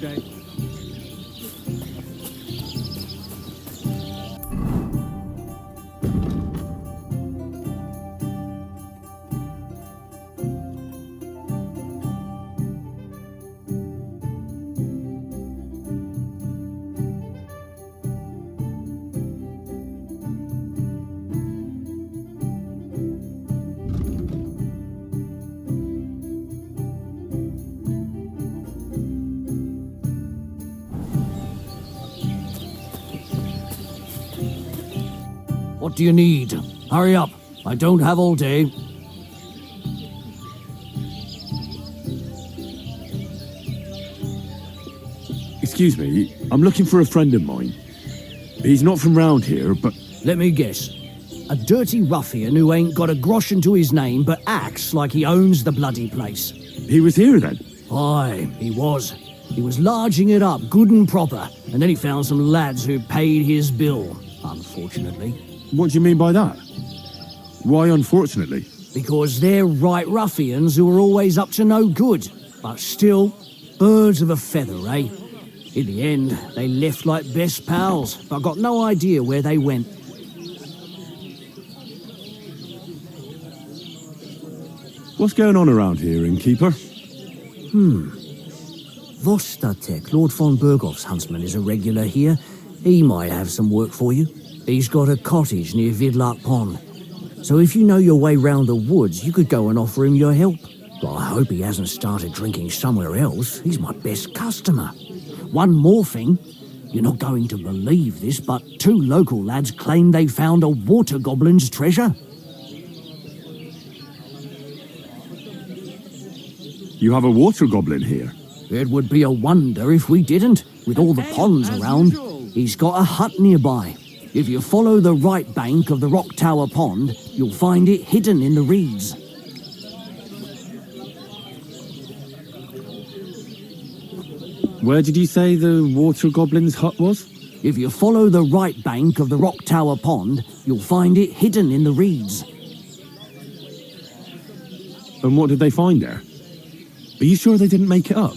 Okay. What do you need? Hurry up. I don't have all day. Excuse me, I'm looking for a friend of mine. He's not from round here, but... Let me guess. A dirty ruffian who ain't got a groschen to his name but acts like he owns the bloody place. He was here then? Aye, he was. He was larging it up good and proper, and then he found some lads who paid his bill, unfortunately. What do you mean by that? Why unfortunately? Because they're right ruffians who are always up to no good. But still, birds of a feather, eh? In the end, they left like best pals, but I got no idea where they went. What's going on around here, innkeeper? Vostatek, Lord von Berghoff's huntsman, is a regular here. He might have some work for you. He's got a cottage near Vidlark Pond. So if you know your way round the woods, you could go and offer him your help. But I hope he hasn't started drinking somewhere else. He's my best customer. One more thing. You're not going to believe this, but 2 local lads claim they found a water goblin's treasure. You have a water goblin here? It would be a wonder if we didn't. With all the ponds around, he's got a hut nearby. If you follow the right bank of the Rock Tower Pond, you'll find it hidden in the reeds. Where did you say the water goblin's hut was? If you follow the right bank of the Rock Tower Pond, you'll find it hidden in the reeds. And what did they find there? Are you sure they didn't make it up?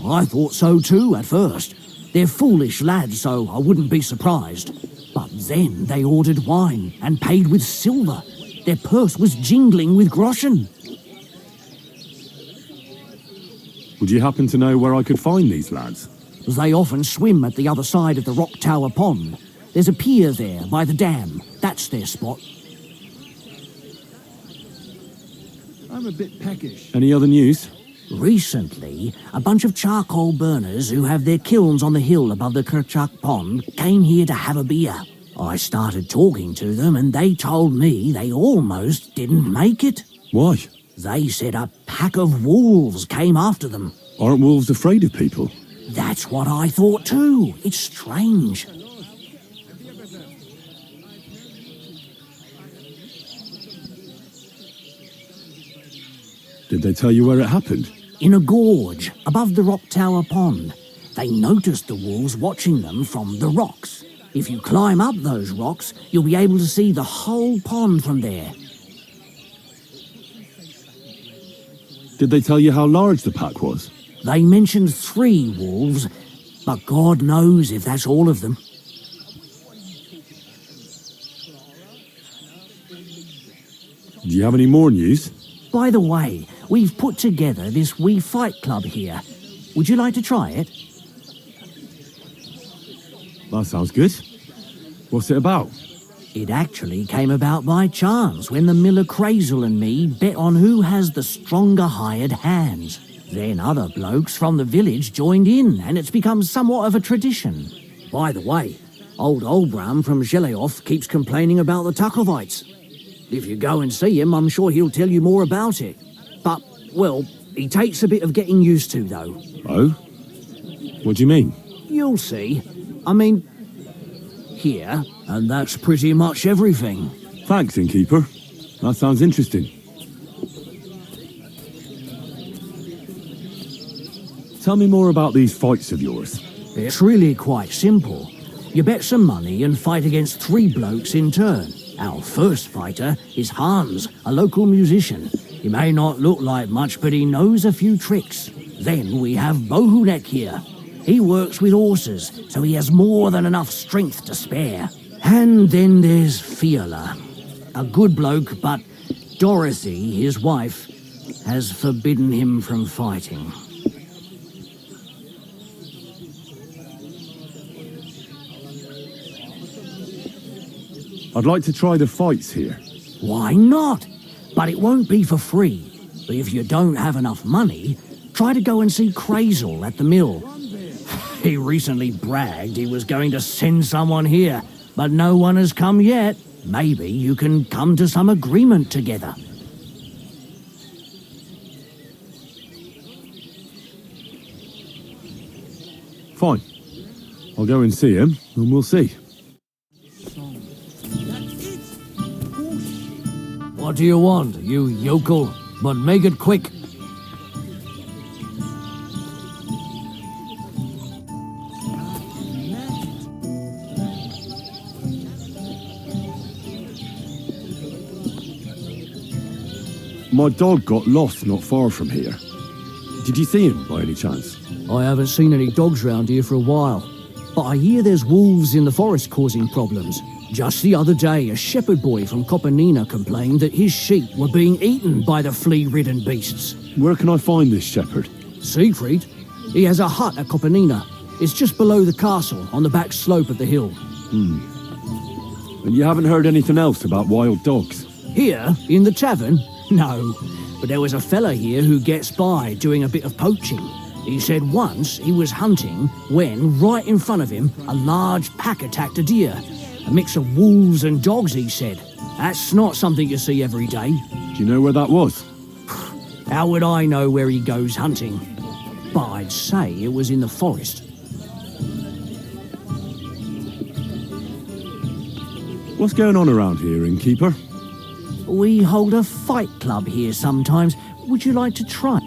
I thought so too at first. They're foolish lads, so I wouldn't be surprised. But then they ordered wine and paid with silver. Their purse was jingling with groschen. Would you happen to know where I could find these lads? They often swim at the other side of the Rock Tower Pond. There's a pier there by the dam. That's their spot. I'm a bit peckish. Any other news? Recently, a bunch of charcoal burners who have their kilns on the hill above the Kerchak Pond came here to have a beer. I started talking to them and they told me they almost didn't make it. Why? They said a pack of wolves came after them. Aren't wolves afraid of people? That's what I thought too. It's strange. Did they tell you where it happened? In a gorge above the Rock Tower Pond. They noticed the wolves watching them from the rocks. If you climb up those rocks, you'll be able to see the whole pond from there. Did they tell you how large the pack was? They mentioned 3 wolves, but God knows if that's all of them. Do you have any more news? By the way, we've put together this wee fight club here. Would you like to try it? That sounds good. What's it about? It actually came about by chance when the miller Crazel and me bet on who has the stronger hired hands. Then other blokes from the village joined in, and it's become somewhat of a tradition. By the way, old Olbram from Zheleov keeps complaining about the Tuckovites. If you go and see him, I'm sure he'll tell you more about it. But, well, he takes a bit of getting used to, though. Oh? What do you mean? You'll see. I mean, here, and that's pretty much everything. Thanks, innkeeper. That sounds interesting. Tell me more about these fights of yours. It's really quite simple. You bet some money and fight against 3 blokes in turn. Our first fighter is Hans, a local musician. He may not look like much, but he knows a few tricks. Then we have Bohunek here. He works with horses, so he has more than enough strength to spare. And then there's Fiala. A good bloke, but Dorothy, his wife, has forbidden him from fighting. I'd like to try the fights here. Why not? But it won't be for free. If you don't have enough money, try to go and see Crazel at the mill. He recently bragged he was going to send someone here, but no one has come yet. Maybe you can come to some agreement together. Fine. I'll go and see him, and we'll see. What do you want, you yokel? But make it quick. My dog got lost not far from here. Did you see him by any chance? I haven't seen any dogs round here for a while, but I hear there's wolves in the forest causing problems. Just the other day, a shepherd boy from Copenina complained that his sheep were being eaten by the flea-ridden beasts. Where can I find this shepherd? Siegfried? He has a hut at Copenina. It's just below the castle, on the back slope of the hill. And you haven't heard anything else about wild dogs? Here, in the tavern? No, but there was a fella here who gets by doing a bit of poaching. He said once he was hunting when, right in front of him, a large pack attacked a deer. A mix of wolves and dogs, he said. That's not something you see every day. Do you know where that was? How would I know where he goes hunting? But I'd say it was in the forest. What's going on around here, innkeeper? We hold a fight club here sometimes. Would you like to try?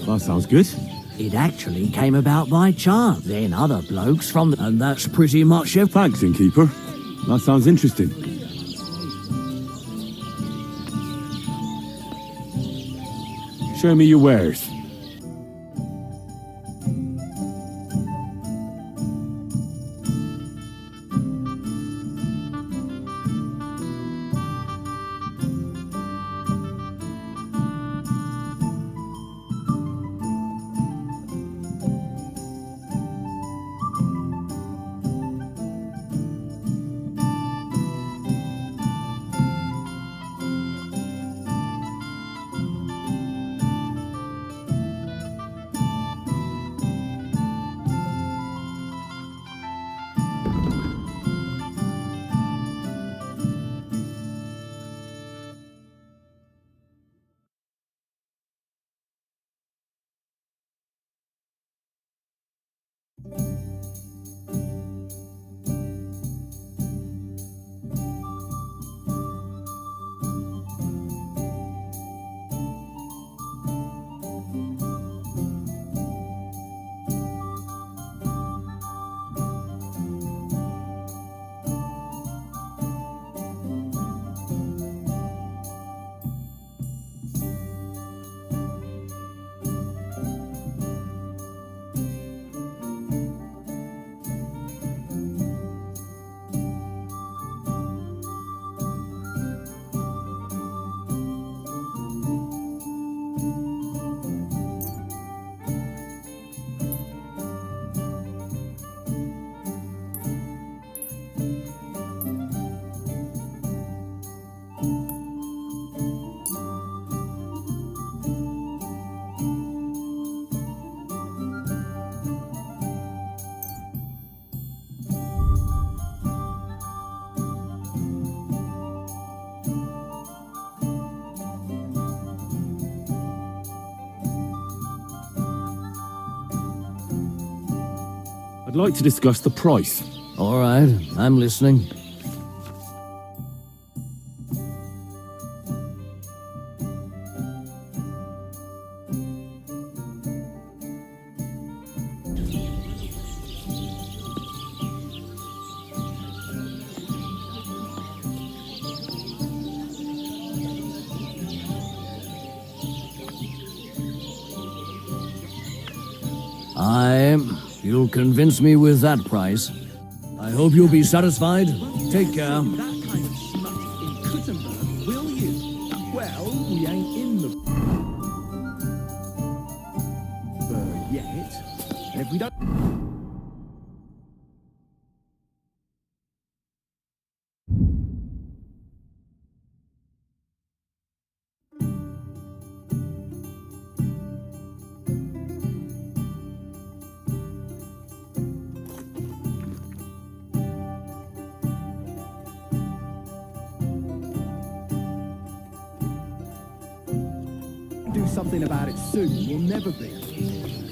That sounds good. It actually came about by chance. Then other blokes from the... And that's pretty much it. Thanks, innkeeper. That sounds interesting. Show me your wares. I'd like to discuss the price. All right, I'm listening. You'll convince me with that price. I hope you'll be satisfied. Take care. That kind of smut in Kuttenberg, will you? Well, we ain't in the yet. And if we don't... do something about it soon, we'll never be.